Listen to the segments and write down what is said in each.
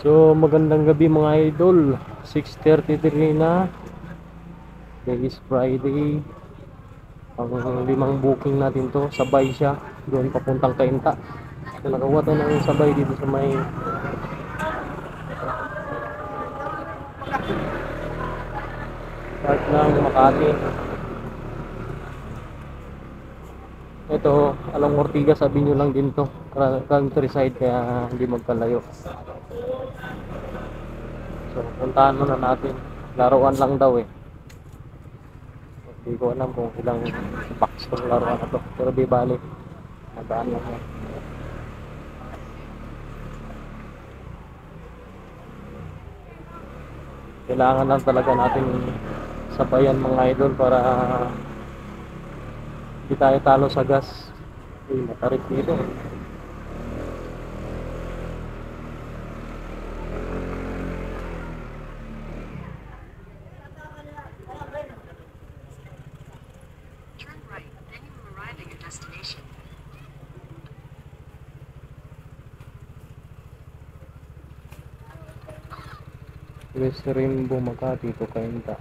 So magandang gabi mga idol, 6:33 na. Today is Friday. Ang limang booking natin to, sabay siya doon papuntang Kainta. So nakakuha tayo ng sabay dito sa may part ng Makati. Ito, along Ortigas Avenue lang din to, countryside, kaya hindi magkalayo. So puntahan muna natin, laruan lang daw eh. Hindi ko alam kung ilang box ng laruan na to, pero di bali, nadaan lang yan. Kailangan lang talaga natin sabayan mga idol para hindi tayo talo sa gas. Uy, matarik dito. Turn right, then you will arrive at your destination. West Rainbow Makati to Kainta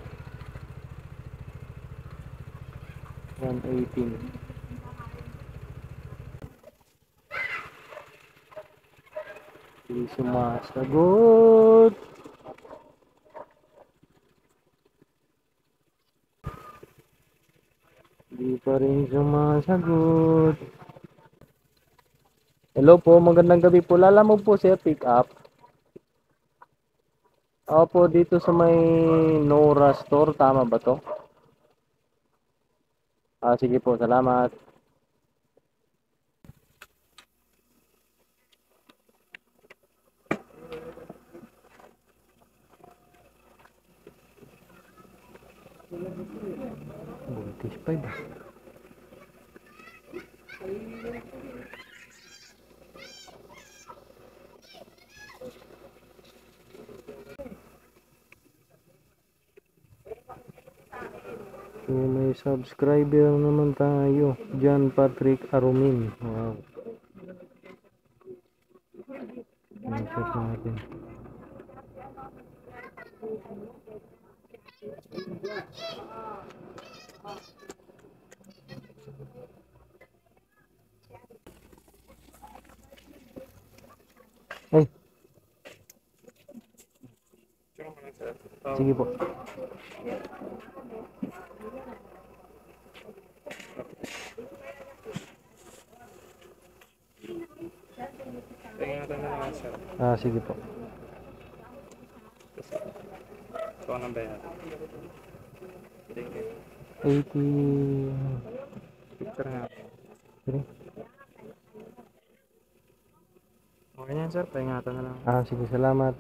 118. Hindi sumasagot. Hindi pa rin sumasagot. Hello po, magandang gabi po. Lalamog po sir, pick up. Opo, dito sa may Nora Store, tama ba to? Sige po, salamat. Buntis pa ba? So may subscriber naman tayo, John Patrick Arumin. Wow. Check natin. Ay. Sige po. Sige po. Ito ang number yan. 80. Picture nga. Sige. Okay yan sir, paingatan na lang. Sige, salamat.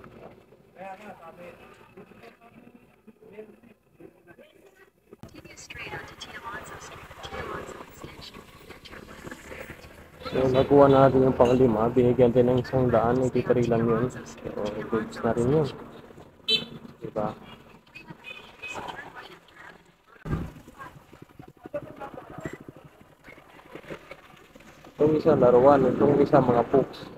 Continue straight onto Tiamonza Street, Tiamonza Extension. So nakuha natin yung pang-5, binigyan din ng 100, 83 lang yun. So goods na rin yun, diba? Itong isa laruan, itong isa mga books.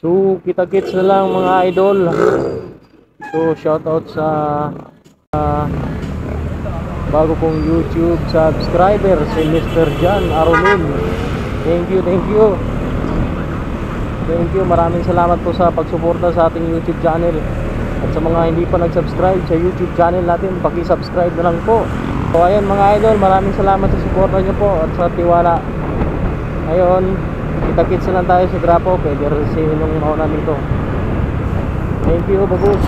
So kita-kits na lang mga idol. So shoutout sa bago kong YouTube subscriber, si Mr. John Arumin. Thank you, thank you. Thank you, maraming salamat po sa pagsuporta sa ating YouTube channel. At sa mga hindi pa nag-subscribe sa YouTube channel natin, paki-subscribe na lang po. So ayun mga idol, maraming salamat sa suporta niyo po at sa tiwala. Ngayon, kita-kits na lang tayo sa Grapo. Pwede rin nung mauna nito. Thank you, bagus.